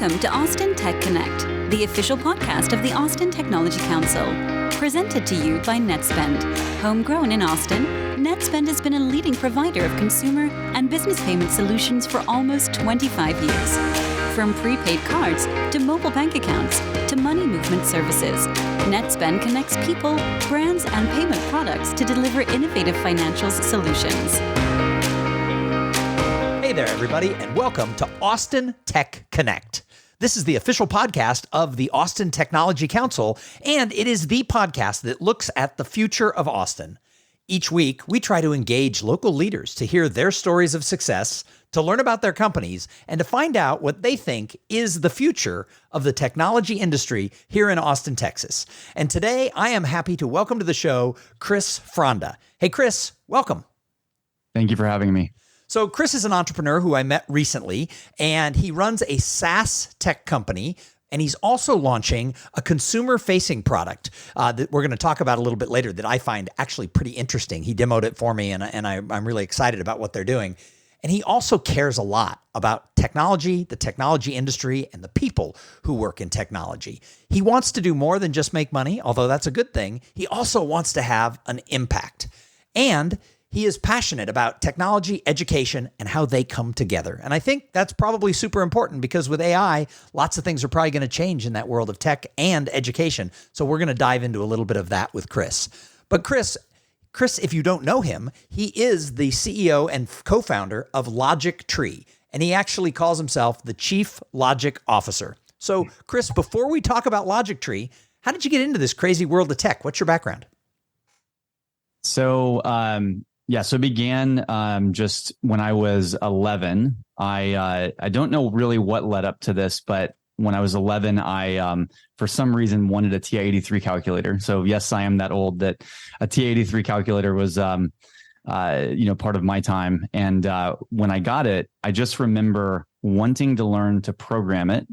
Welcome to Austin Tech Connect, the official podcast of the Austin Technology Council. Presented to you by NetSpend. Homegrown in Austin, NetSpend has been a leading provider of consumer and business payment solutions for almost 25 years. From prepaid cards to mobile bank accounts to money movement services, NetSpend connects people, brands, and payment products to deliver innovative financial solutions. Hey there, everybody, and welcome to Austin Tech Connect. This is the official podcast of the Austin Technology Council, and it is the podcast that looks at the future of Austin. Each week, we try to engage local leaders to hear their stories of success, to learn about their companies, and to find out what they think is the future of the technology industry here in Austin, Texas. And today, I am happy to welcome to the show Chris Fronda. Hey, Chris, welcome. Thank you for having me. So Chris is an entrepreneur who I met recently, and he runs a SaaS tech company, and he's also launching a consumer-facing product that we're going to talk about a little bit later that I find actually pretty interesting. He demoed it for me, and I'm really excited about what they're doing. And he also cares a lot about technology, the technology industry, and the people who work in technology. He wants to do more than just make money, although that's a good thing. He also wants to have an impact. And he is passionate about technology, education, and how they come together. And I think that's probably super important because with AI, lots of things are probably going to change in that world of tech and education. So we're going to dive into a little bit of that with Chris. But Chris, if you don't know him, he is the CEO and co-founder of Logic Tree, and he actually calls himself the Chief Logic Officer. So Chris, before we talk about Logic Tree, how did you get into this crazy world of tech? What's your background? So it began just when I was 11. I don't know really what led up to this, but when I was 11, I for some reason wanted a TI-83 calculator. So yes, I am that old that a TI-83 calculator was part of my time. And when I got it, I just remember wanting to learn to program it.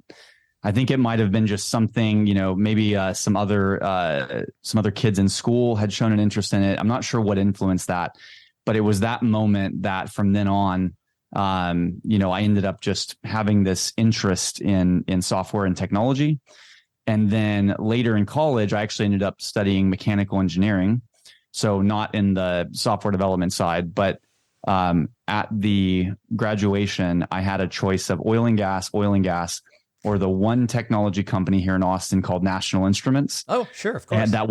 I think it might have been just something, maybe some other kids in school had shown an interest in it. I'm not sure what influenced that. But it was that moment that from then on, I ended up just having this interest in software and technology. And then later in college, I actually ended up studying mechanical engineering. So not in the software development side, but at the graduation, I had a choice of oil and gas, or the one technology company here in Austin called National Instruments. Oh, sure, of course. And that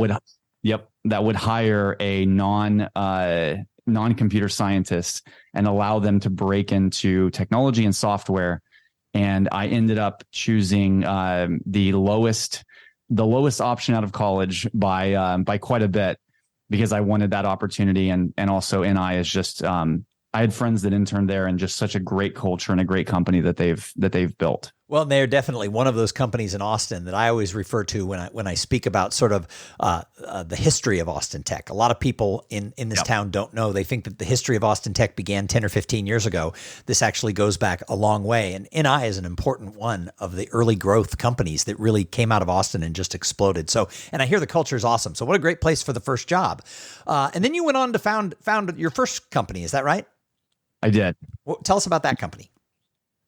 would hire a non-computer scientists and allow them to break into technology and software. And I ended up choosing the lowest option out of college by quite a bit because I wanted that opportunity. And also NI is just I had friends that interned there and just such a great culture and a great company that they've built. Well, they're definitely one of those companies in Austin that I always refer to when I speak about sort of the history of Austin Tech. A lot of people in this town don't know. They think that the history of Austin Tech began 10 or 15 years ago. This actually goes back a long way. And NI is an important one of the early growth companies that really came out of Austin and just exploded. So, and I hear the culture is awesome. So what a great place for the first job. And then you went on to found your first company. Is that right? I did. Well, tell us about that company.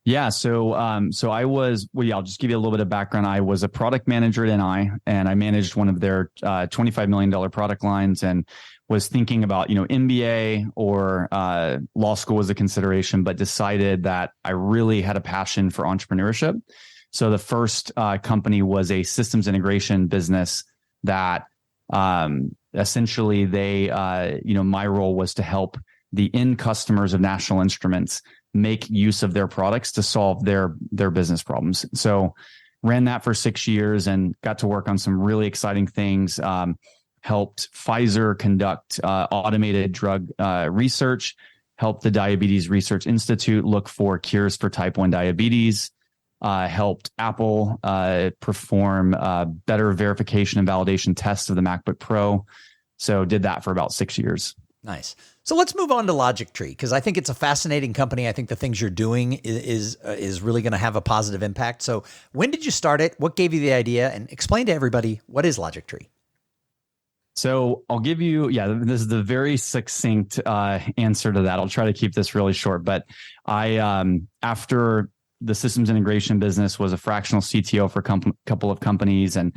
Yeah. So I was, I'll just give you a little bit of background. I was a product manager at NI, and I managed one of their $25 million product lines and was thinking about, MBA or law school was a consideration, but decided that I really had a passion for entrepreneurship. So the first company was a systems integration business that essentially my role was to help the end customers of National Instruments make use of their products to solve their business problems. So ran that for 6 years and got to work on some really exciting things. Helped Pfizer conduct automated drug research, helped the Diabetes Research Institute look for cures for type 1 diabetes, helped Apple perform better verification and validation tests of the MacBook Pro. So did that for about 6 years. Nice. So let's move on to Logic Tree, because I think it's a fascinating company. I think the things you're doing is really going to have a positive impact. So when did you start it? What gave you the idea? And explain to everybody, what is Logic Tree? So I'll give you, this is the very succinct answer to that. I'll try to keep this really short. But I, after the systems integration business, was a fractional CTO for a couple of companies, and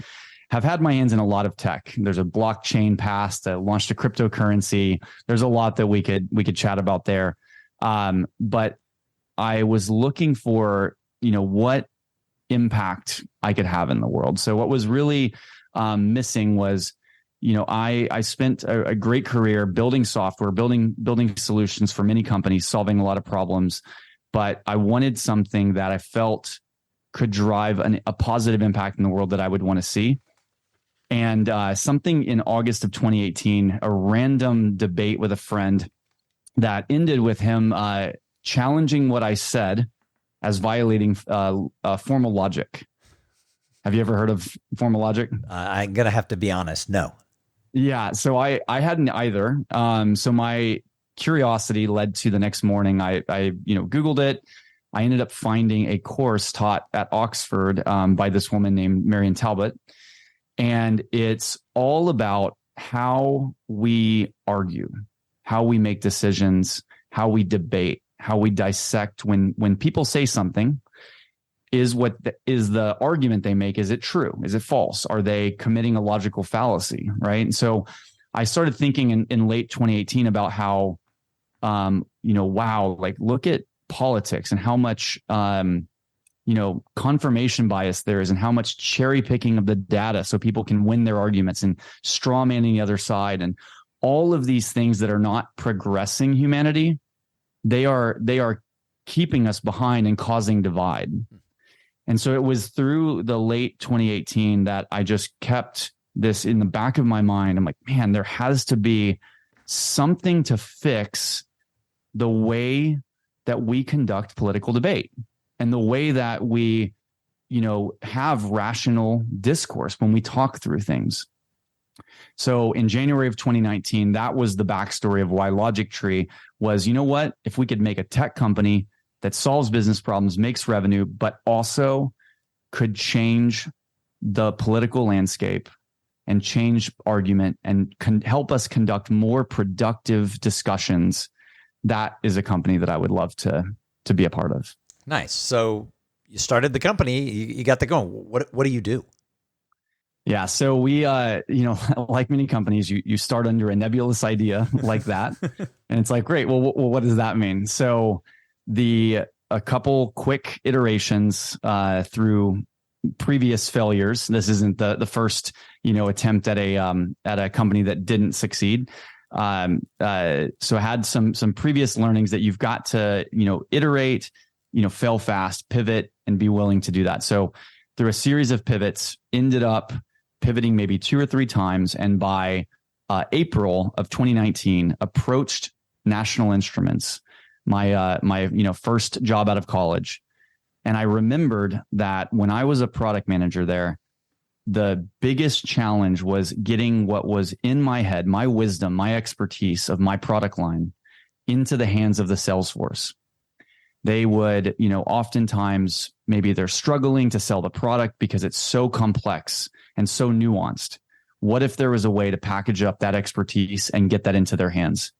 have had my hands in a lot of tech. There's a blockchain past, launched a cryptocurrency. There's a lot that we could chat about there. But I was looking for, what impact I could have in the world. So what was really missing was, I spent a great career building software, building solutions for many companies, solving a lot of problems. But I wanted something that I felt could drive a positive impact in the world that I would want to see. And something in August of 2018, a random debate with a friend that ended with him challenging what I said as violating formal logic. Have you ever heard of formal logic? I'm going to have to be honest. No. Yeah. So I hadn't either. So my curiosity led to the next morning. I Googled it. I ended up finding a course taught at Oxford by this woman named Marion Talbot. And it's all about how we argue, how we make decisions, how we debate, how we dissect when people say something. Is the argument they make, is it true? Is it false? Are they committing a logical fallacy? Right. And so I started thinking in late 2018 about how, wow, like look at politics and how much, confirmation bias there is, and how much cherry picking of the data so people can win their arguments, and straw manning the other side, and all of these things that are not progressing humanity. They are keeping us behind and causing divide. And so it was through the late 2018 that I just kept this in the back of my mind. I'm like, man, there has to be something to fix the way that we conduct political debate and the way that we, have rational discourse when we talk through things. So in January of 2019, that was the backstory of why Logic Tree was, if we could make a tech company that solves business problems, makes revenue, but also could change the political landscape and change argument and help us conduct more productive discussions, that is a company that I would love to be a part of. Nice. So you started the company, you got that going. What do you do? Yeah. So we, like many companies, you start under a nebulous idea like that. And it's like, great. Well, what does that mean? So a couple quick iterations through previous failures. This isn't the first, attempt at a company that didn't succeed. So I had some previous learnings that you've got to, iterate, fail fast, pivot, and be willing to do that. So through a series of pivots, ended up pivoting maybe 2 or 3 times. And by April of 2019, approached National Instruments, my first job out of college. And I remembered that when I was a product manager there, the biggest challenge was getting what was in my head, my wisdom, my expertise of my product line into the hands of the sales force. They would, oftentimes maybe they're struggling to sell the product because it's so complex and so nuanced. What if there was a way to package up that expertise and get that into their hands?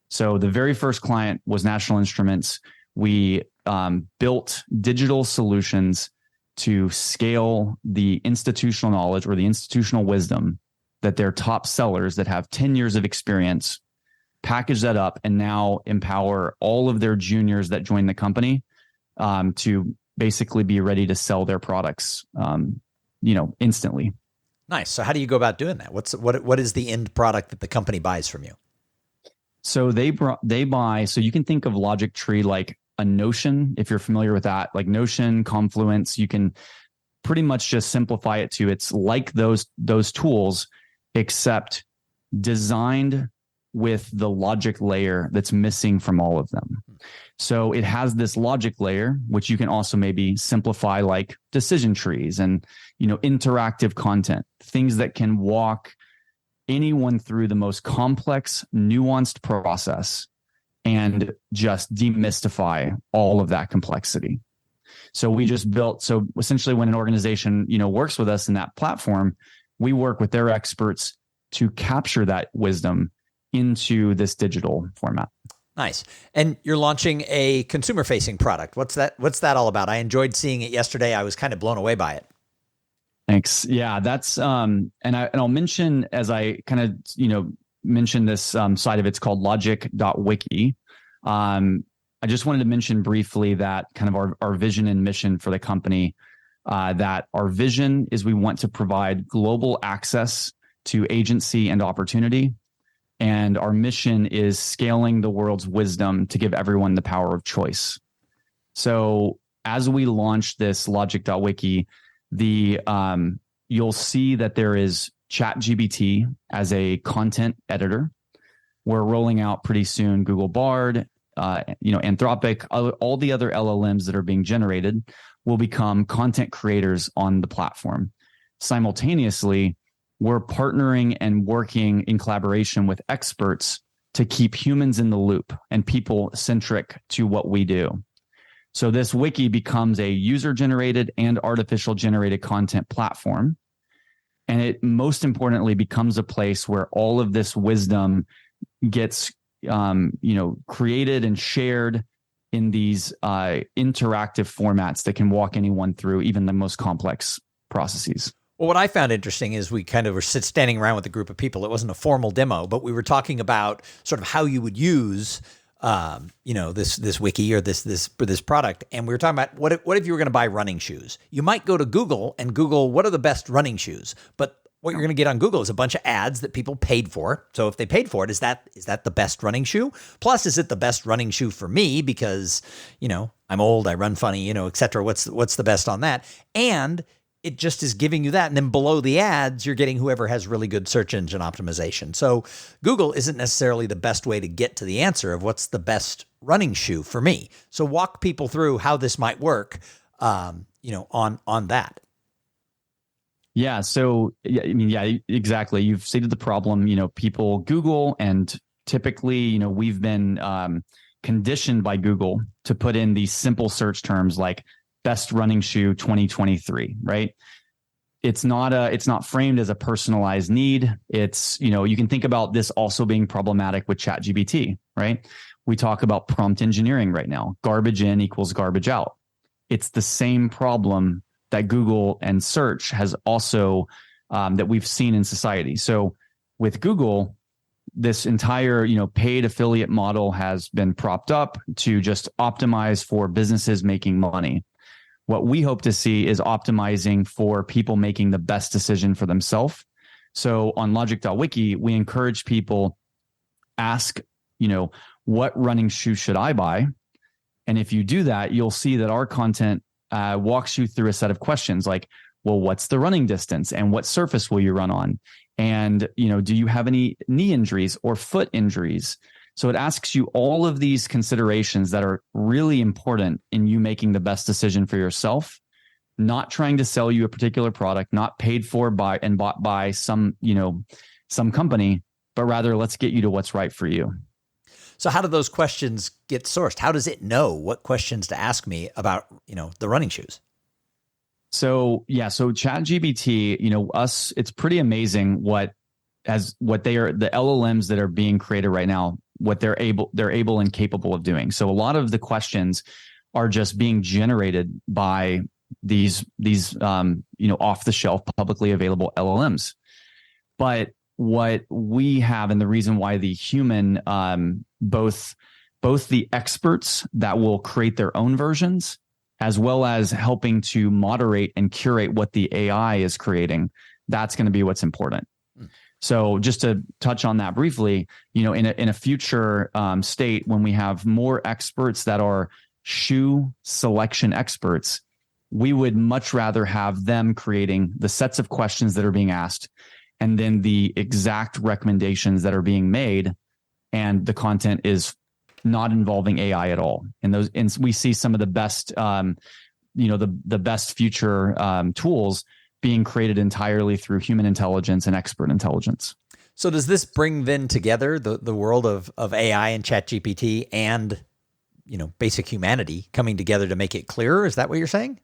So the very first client was National Instruments. We built digital solutions to scale the institutional knowledge or the institutional wisdom that their top sellers that have 10 years of experience, package that up, and now empower all of their juniors that join the company to basically be ready to sell their products, instantly. Nice. So how do you go about doing that? What is the end product that the company buys from you? So they buy, so you can think of Logic Tree like a Notion, if you're familiar with that, like Notion, Confluence. You can pretty much just simplify it to, it's like those tools, except designed with the logic layer that's missing from all of them. So it has this logic layer, which you can also maybe simplify like decision trees and, interactive content, things that can walk anyone through the most complex, nuanced process and just demystify all of that complexity. So we just built, so essentially when an organization, works with us in that platform, we work with their experts to capture that wisdom into this digital format. Nice. And you're launching a consumer-facing product. What's that all about? I enjoyed seeing it yesterday. I was kind of blown away by it. Thanks. Yeah, that's and I'll mention as I kind of mention this side of it's called logic.wiki. I just wanted to mention briefly that kind of our vision and mission for the company. That our vision is we want to provide global access to agency and opportunity. And our mission is scaling the world's wisdom to give everyone the power of choice. So as we launch this logic.wiki, you'll see that there is ChatGPT as a content editor. We're rolling out pretty soon Google Bard, Anthropic, all the other LLMs that are being generated will become content creators on the platform. Simultaneously, we're partnering and working in collaboration with experts to keep humans in the loop and people centric to what we do. So this wiki becomes a user-generated and artificial generated content platform. And it most importantly becomes a place where all of this wisdom gets created and shared in these interactive formats that can walk anyone through even the most complex processes. Well, what I found interesting is we kind of were standing around with a group of people. It wasn't a formal demo, but we were talking about sort of how you would use, this wiki or this product. And we were talking about what if you were going to buy running shoes? You might go to Google and Google what are the best running shoes, but what you're going to get on Google is a bunch of ads that people paid for. So if they paid for it, is that the best running shoe? Plus, is it the best running shoe for me because, I'm old, I run funny, et cetera. What's the best on that? And it just is giving you that. And then below the ads, you're getting whoever has really good search engine optimization. So Google isn't necessarily the best way to get to the answer of what's the best running shoe for me. So walk people through how this might work, on that. Yeah. So, exactly. You've stated the problem. People Google, and typically, we've been conditioned by Google to put in these simple search terms like best running shoe 2023, right? It's not framed as a personalized need. It's, you can think about this also being problematic with ChatGPT, right? We talk about prompt engineering right now. Garbage in equals garbage out. It's the same problem that Google and search has also, that we've seen in society. So with Google, this entire, paid affiliate model has been propped up to just optimize for businesses making money. What we hope to see is optimizing for people making the best decision for themselves. So on logic.wiki, we encourage people ask, what running shoe should I buy? And if you do that, you'll see that our content walks you through a set of questions like, well, what's the running distance and what surface will you run on? And, do you have any knee injuries or foot injuries? So it asks you all of these considerations that are really important in you making the best decision for yourself, not trying to sell you a particular product, not paid for by and bought by some company, but rather let's get you to what's right for you. So how do those questions get sourced? How does it know what questions to ask me about, the running shoes? So ChatGPT, it's pretty amazing what they are, the LLMs that are being created right now, what they're able and capable of doing. So a lot of the questions are just being generated by these off the shelf publicly available LLMs. But what we have, and the reason why the human, both the experts that will create their own versions, as well as helping to moderate and curate what the AI is creating, that's going to be what's important. So just to touch on that briefly, in a future state, when we have more experts that are shoe selection experts, we would much rather have them creating the sets of questions that are being asked and then the exact recommendations that are being made. And the content is not involving AI at all. And we see some of the best, the best future tools being created entirely through human intelligence and expert intelligence. So does this bring then together the world of AI and ChatGPT and, basic humanity coming together to make it clearer? Is that what you're saying?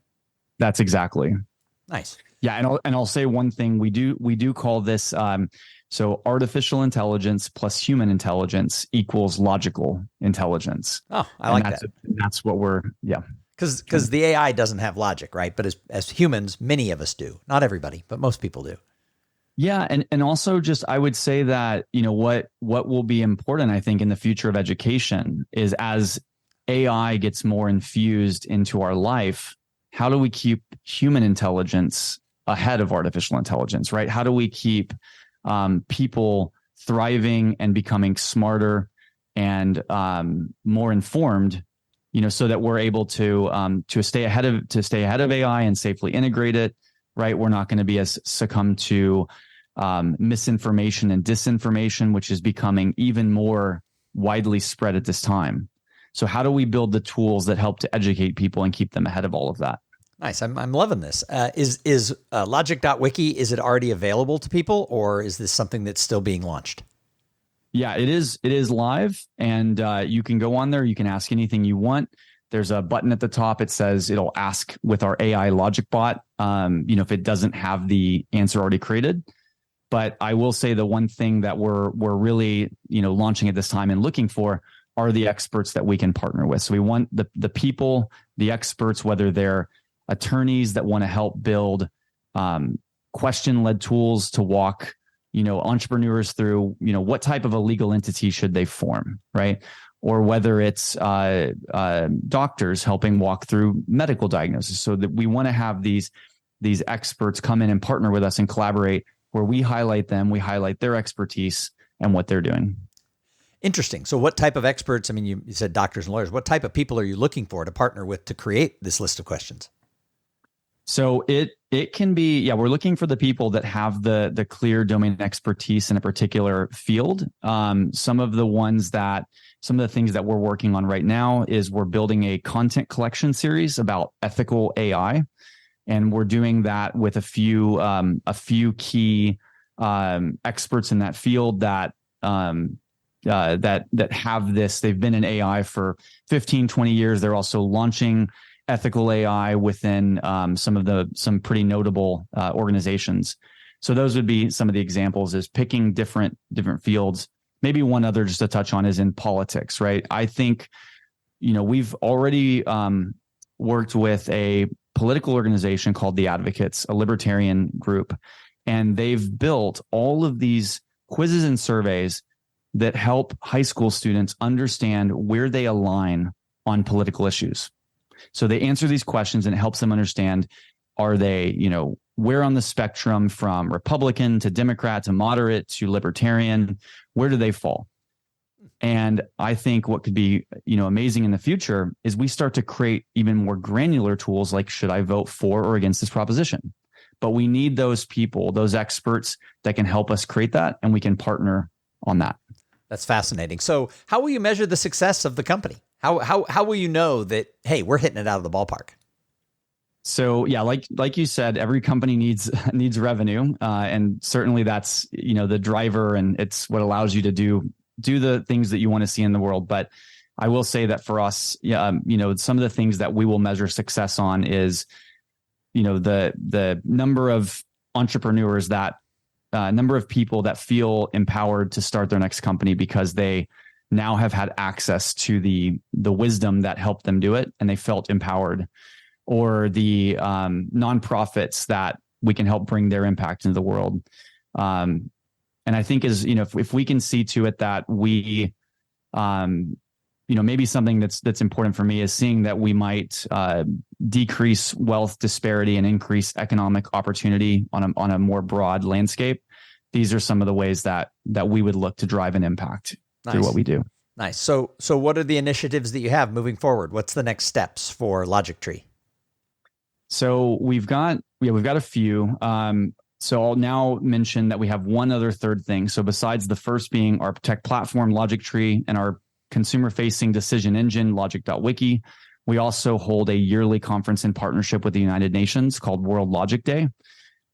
That's exactly. Nice. Yeah. And I'll say one thing. We do call this, So artificial intelligence plus human intelligence equals logical intelligence. Oh, I like that. That's what we're, yeah. Because the AI doesn't have logic, right? But as humans, many of us do. Not everybody, but most people do. Yeah, and also just I would say that, what will be important, I think, in the future of education is as AI gets more infused into our life, how do we keep human intelligence ahead of artificial intelligence, right? How do we keep people thriving and becoming smarter and more informed, so that we're able to stay ahead of AI and safely integrate it, right? We're not going to be as succumb to misinformation and disinformation, which is becoming even more widely spread at this time. So how do we build the tools that help to educate people and keep them ahead of all of that? Nice. I'm loving this. Is logic.wiki, is it already available to people, or is this something that's still being launched? Yeah, it is live, and you can go on there. You can ask anything you want. There's a button at the top. It says it'll ask with our AI logic bot, if it doesn't have the answer already created. But I will say the one thing that we're really, launching at this time and looking for are the experts that we can partner with. So we want the people, the experts, whether they're attorneys that want to help build question-led tools to walk, entrepreneurs through, what type of a legal entity should they form, right? Or whether it's doctors helping walk through medical diagnosis. So that we want to have these experts come in and partner with us and collaborate, where we highlight them, we highlight their expertise and what they're doing. Interesting. So what type of experts, you said doctors and lawyers, what type of people are you looking for to partner with to create this list of questions? So it can be, we're looking for the people that have the clear domain expertise in a particular field. Some of the things that we're working on right now is we're building a content collection series about ethical AI. And we're doing that with a few key experts in that field that have this. They've been in AI for 15, 20 years. They're also launching ethical AI within some pretty notable organizations. So those would be some of the examples, is picking different fields. Maybe one other just to touch on is in politics, right? I think, we've already worked with a political organization called The Advocates, a libertarian group, and they've built all of these quizzes and surveys that help high school students understand where they align on political issues. So they answer these questions and it helps them understand, are they, where on the spectrum from Republican to Democrat to moderate to libertarian, where do they fall? And I think what could be, amazing in the future is we start to create even more granular tools, like, should I vote for or against this proposition? But we need those people, those experts that can help us create that, and we can partner on that. That's fascinating. So how will you measure the success of the company? How will you know that, hey, we're hitting it out of the ballpark? So yeah, like you said, every company needs revenue, and certainly that's the driver, and it's what allows you to do the things that you want to see in the world. But I will say that for us, some of the things that we will measure success on is, the number of entrepreneurs number of people that feel empowered to start their next company because they now have had access to the wisdom that helped them do it, and they felt empowered. Or the nonprofits that we can help bring their impact into the world. And I think if we can see to it that we, maybe something that's important for me is seeing that we might decrease wealth disparity and increase economic opportunity on a more broad landscape. These are some of the ways that we would look to drive an impact through what we do. Nice. So what are the initiatives that you have moving forward? What's the next steps for Logic Tree? So we've got a few. So I'll now mention that we have one other third thing. So besides the first being our tech platform, Logic Tree, and our consumer-facing decision engine, logic.wiki, we also hold a yearly conference in partnership with the United Nations called World Logic Day.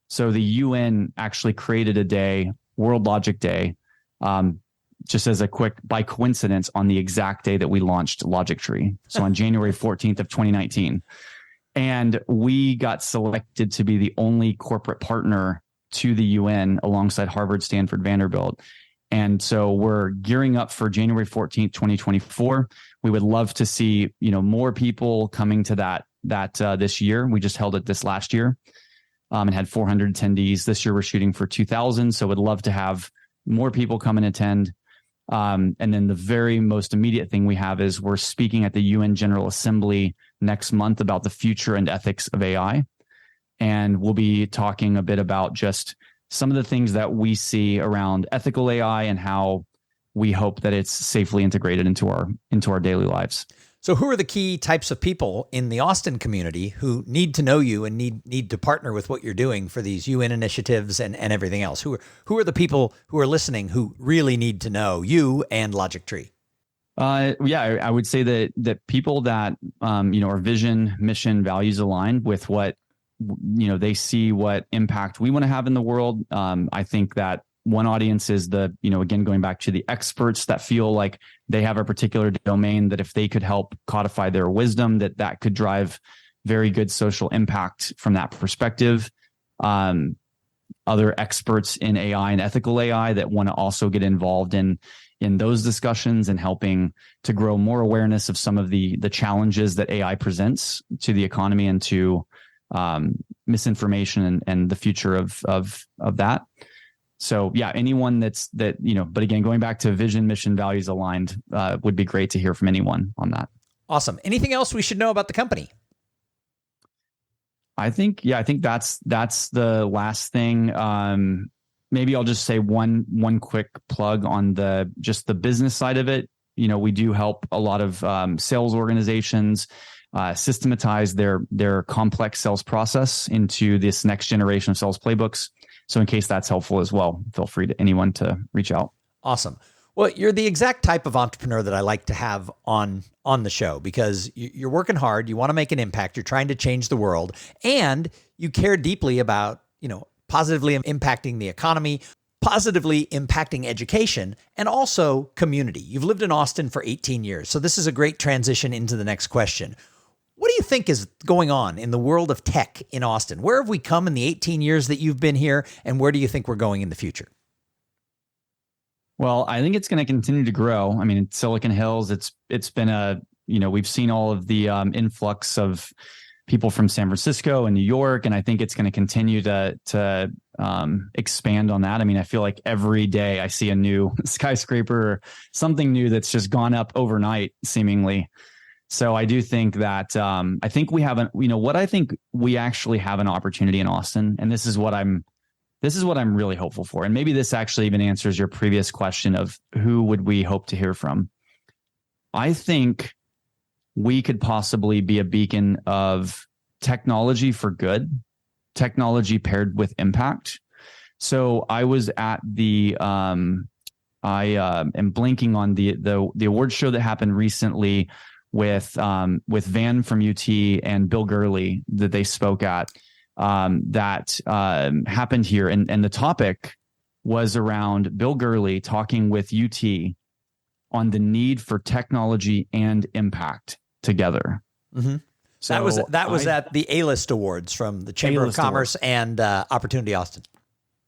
So the UN actually created a day, World Logic Day, just as a quick, by coincidence, on the exact day that we launched Logic Tree. So on January 14th of 2019. And we got selected to be the only corporate partner to the UN alongside Harvard, Stanford, Vanderbilt. And so we're gearing up for January 14th, 2024. We would love to see, more people coming to that this year. We just held it this last year and had 400 attendees. This year we're shooting for 2,000. So would love to have more people come and attend. And then the very most immediate thing we have is we're speaking at the UN General Assembly next month about the future and ethics of AI. And we'll be talking a bit about just some of the things that we see around ethical AI and how we hope that it's safely integrated into our daily lives. So who are the key types of people in the Austin community who need to know you and need to partner with what you're doing for these UN initiatives and everything else? Who are the people who are listening who really need to know you and Logic Tree? I would say that people that are vision, mission, values aligned with what they see what impact we want to have in the world. I think that one audience is again, going back to the experts that feel like they have a particular domain that if they could help codify their wisdom, that could drive very good social impact from that perspective. Other experts in AI and ethical AI that want to also get involved in those discussions and helping to grow more awareness of some of the challenges that AI presents to the economy and to misinformation and the future of that. So yeah, anyone but again, going back to vision, mission, values aligned, would be great to hear from anyone on that. Awesome. Anything else we should know about the company? I think that's the last thing. Maybe I'll just say one quick plug on the business side of it. We do help a lot of sales organizations systematize their complex sales process into this next generation of sales playbooks. So in case that's helpful as well, feel free to anyone to reach out. Awesome. Well, you're the exact type of entrepreneur that I like to have on the show because you're working hard. You want to make an impact. You're trying to change the world and you care deeply about, positively impacting the economy, positively impacting education, and also community. You've lived in Austin for 18 years. So this is a great transition into the next question. What do you think is going on in the world of tech in Austin? Where have we come in the 18 years that you've been here, and where do you think we're going in the future? Well, I think it's going to continue to grow. I mean, Silicon Hills, it's been we've seen all of the influx of people from San Francisco and New York, and I think it's going to continue to expand on that. I mean, I feel like every day I see a new skyscraper or something new that's just gone up overnight, seemingly. So I do think that I think we have I think we actually have an opportunity in Austin, and this is what I'm really hopeful for. And maybe this actually even answers your previous question of who would we hope to hear from. I think we could possibly be a beacon of technology for good, technology paired with impact. So I was at I am blanking on the awards show that happened recently with Van from UT and Bill Gurley that they spoke at that happened here. And the topic was around Bill Gurley talking with UT on the need for technology and impact together. Mm-hmm. So that was at the A-List Awards from the Chamber of Commerce and Opportunity Austin.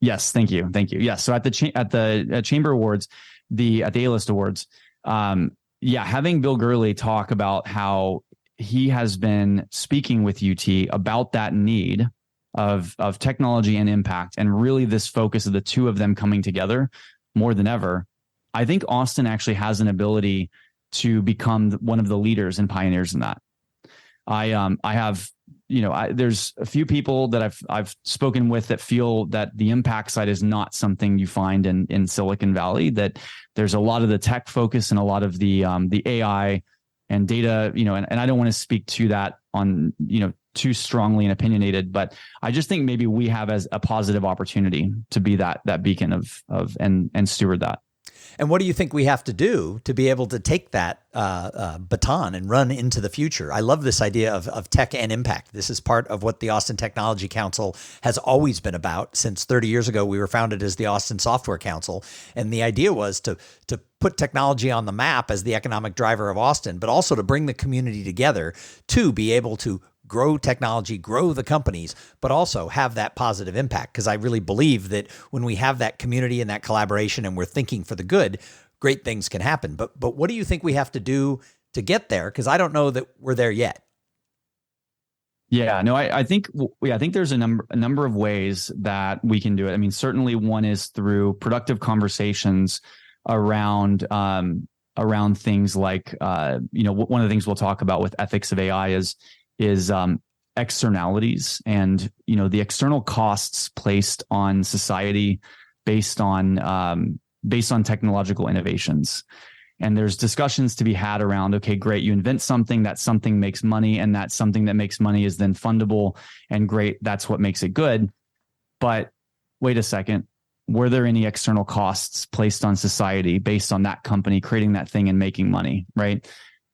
Yes, thank you. Yes, so at the Chamber Awards, at the A-List Awards, having Bill Gurley talk about how he has been speaking with UT about that need of technology and impact, and really this focus of the two of them coming together more than ever. I think Austin actually has an ability to become one of the leaders and pioneers in that. There's a few people that I've spoken with that feel that the impact side is not something you find in Silicon Valley, that there's a lot of the tech focus and a lot of the AI and data, and I don't want to speak to that on, too strongly and opinionated, but I just think maybe we have as a positive opportunity to be that beacon of and steward that. And what do you think we have to do to be able to take that baton and run into the future? I love this idea of tech and impact. This is part of what the Austin Technology Council has always been about. Since 30 years ago, we were founded as the Austin Software Council. And the idea was to put technology on the map as the economic driver of Austin, but also to bring the community together to be able to grow technology, grow the companies, but also have that positive impact. Because I really believe that when we have that community and that collaboration and we're thinking for the good, great things can happen. But what do you think we have to do to get there? Because I don't know that we're there yet. Yeah, no, I think there's a number of ways that we can do it. I mean, certainly one is through productive conversations around things like one of the things we'll talk about with ethics of AI is externalities and the external costs placed on society based on technological innovations. And there's discussions to be had around, okay, great, you invent something, that something makes money, and that something that makes money is then fundable, and great, that's what makes it good. But wait a second, were there any external costs placed on society based on that company creating that thing and making money, right?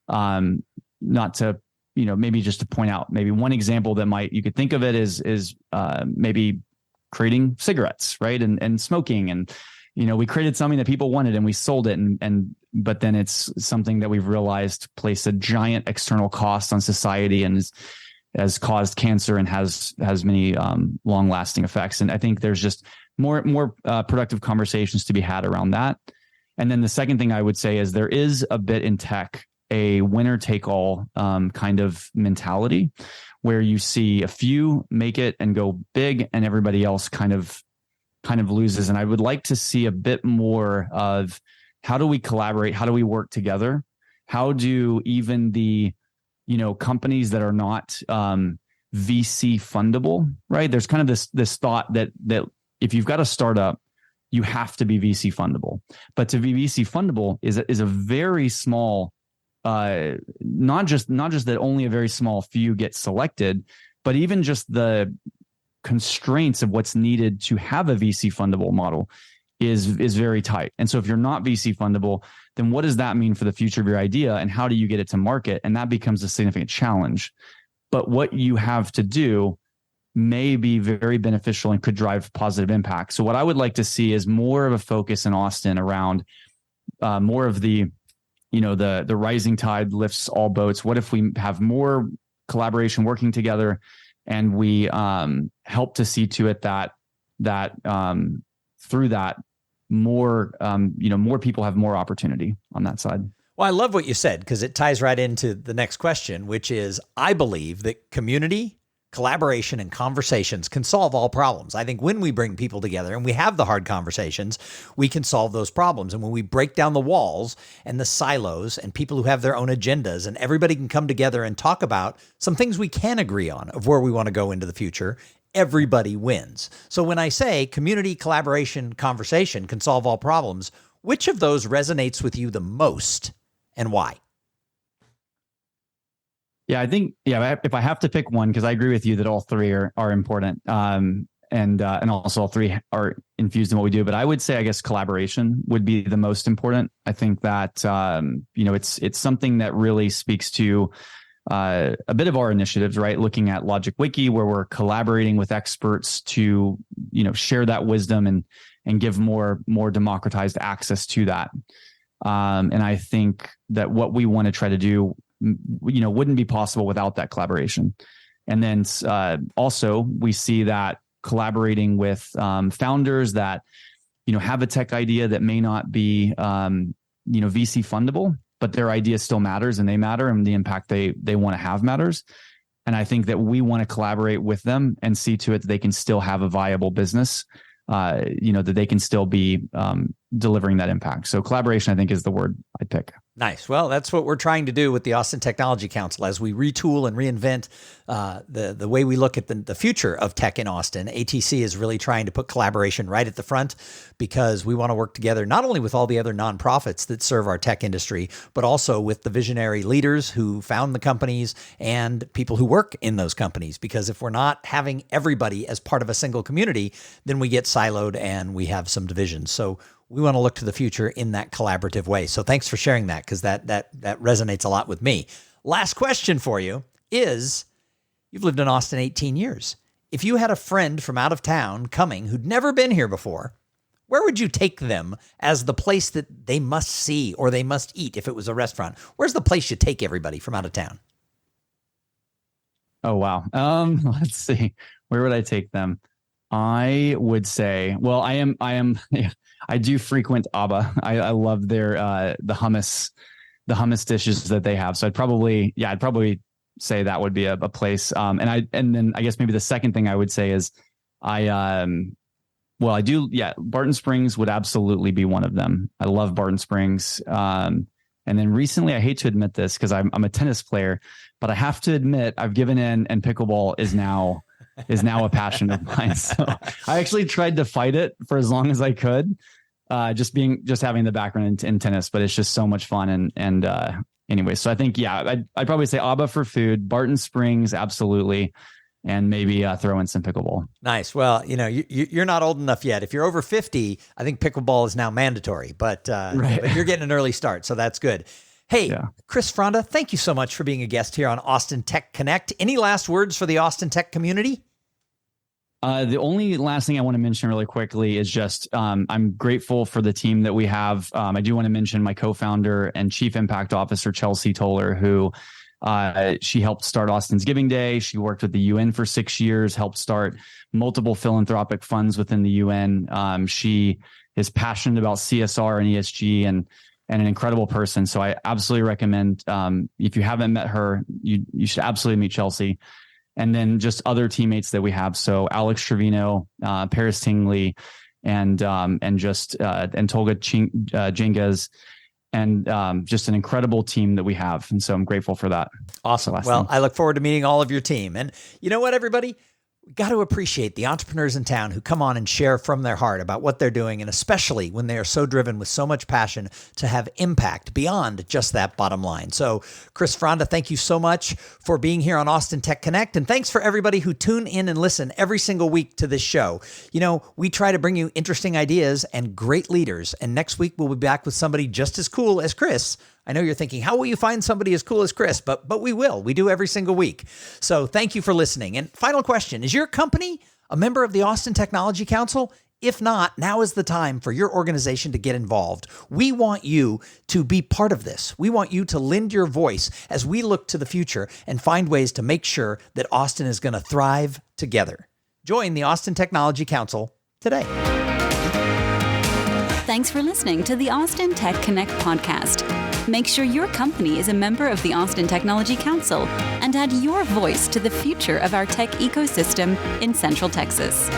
Not to, maybe just to point out, maybe one example that you could think of it is maybe creating cigarettes, right? And smoking, and we created something that people wanted and we sold it, but then it's something that we've realized placed a giant external cost on society and has caused cancer and has many long lasting effects. And I think there's just more productive conversations to be had around that. And then the second thing I would say is there is a bit in tech, a winner take all kind of mentality where you see a few make it and go big and everybody else kind of loses. And I would like to see a bit more of how do we collaborate? How do we work together? How do even the, companies that are not VC fundable, right? There's kind of this thought that if you've got a startup, you have to be VC fundable. But to be VC fundable is a very small, not just that only a very small few get selected, but even just the constraints of what's needed to have a VC fundable model is very tight. And so if you're not VC fundable, then what does that mean for the future of your idea and how do you get it to market? And that becomes a significant challenge. But what you have to do may be very beneficial and could drive positive impact. So what I would like to see is more of a focus in Austin around more of the rising tide lifts all boats. What if we have more collaboration working together and we help to see to it that through that more people have more opportunity on that side. Well, I love what you said because it ties right into the next question, which is I believe that community, collaboration, and conversations can solve all problems. I think when we bring people together and we have the hard conversations, we can solve those problems. And when we break down the walls and the silos and people who have their own agendas and everybody can come together and talk about some things we can agree on of where we want to go into the future, everybody wins. So when I say community, collaboration, conversation can solve all problems, which of those resonates with you the most and why? Yeah, I think, if I have to pick one, because I agree with you that all three are important. And also all three are infused in what we do. But I would say, I guess, collaboration would be the most important. I think that, it's something that really speaks to a bit of our initiatives, right? Looking at Logic Wiki, where we're collaborating with experts to, share that wisdom and give more democratized access to that. And I think that what we want to try to do, wouldn't be possible without that collaboration. And then also we see that collaborating with founders that, have a tech idea that may not be, VC fundable, but their idea still matters and they matter and the impact they want to have matters. And I think that we want to collaborate with them and see to it that they can still have a viable business, that they can still be delivering that impact. So collaboration, I think, is the word I'd pick. Nice. Well, that's what we're trying to do with the Austin Technology Council as we retool and reinvent the way we look at the future of tech in Austin. ATC is really trying to put collaboration right at the front because we want to work together not only with all the other nonprofits that serve our tech industry, but also with the visionary leaders who found the companies and people who work in those companies. Because if we're not having everybody as part of a single community, then we get siloed and we have some divisions. So we want to look to the future in that collaborative way. So thanks for sharing that because that resonates a lot with me. Last question for you is, you've lived in Austin 18 years. If you had a friend from out of town coming who'd never been here before, where would you take them as the place that they must see or they must eat if it was a restaurant? Where's the place you take everybody from out of town? Oh, wow. Let's see. Where would I take them? I would say, well, yeah, I do frequent Abba. I love their, the hummus dishes that they have. So I'd probably say that would be a place. And then I guess maybe the second thing I would say is Barton Springs would absolutely be one of them. I love Barton Springs. And then recently, I hate to admit this because I'm a tennis player, but I have to admit I've given in, and pickleball is now a passion of mine. So I actually tried to fight it for as long as I could, just having the background in tennis, but it's just so much fun. Anyway, so I think, I'd probably say ABBA for food, Barton Springs, absolutely. And maybe throw in some pickleball. Nice. Well, you're not old enough yet. If you're over 50, I think pickleball is now mandatory, but you're getting an early start, so that's good. Hey, Chris Fronda, thank you so much for being a guest here on Austin Tech Connect. Any last words for the Austin Tech community? The only last thing I want to mention really quickly is just I'm grateful for the team that we have. I do want to mention my co-founder and chief impact officer, Chelsea Toller, who she helped start Austin's Giving Day. She worked with the UN for 6 years, helped start multiple philanthropic funds within the UN. She is passionate about CSR and ESG and an incredible person. So I absolutely recommend, if you haven't met her, you should absolutely meet Chelsea. And then just other teammates that we have. So Alex Trevino, Paris Tingley, and Tolga Jenges. And just an incredible team that we have. And so I'm grateful for that. Awesome. Well, I look forward to meeting all of your team. And you know what, everybody? We got to appreciate the entrepreneurs in town who come on and share from their heart about what they're doing, and especially when they are so driven with so much passion to have impact beyond just that bottom line. So, Chris Fronda, thank you so much for being here on Austin Tech Connect, and thanks for everybody who tune in and listen every single week to this show. We try to bring you interesting ideas and great leaders, and next week we'll be back with somebody just as cool as Chris. I know you're thinking, how will you find somebody as cool as Chris? But we will. We do every single week. So thank you for listening. And final question, is your company a member of the Austin Technology Council? If not, now is the time for your organization to get involved. We want you to be part of this. We want you to lend your voice as we look to the future and find ways to make sure that Austin is going to thrive together. Join the Austin Technology Council today. Thanks for listening to the Austin Tech Connect podcast. Make sure your company is a member of the Austin Technology Council and add your voice to the future of our tech ecosystem in Central Texas.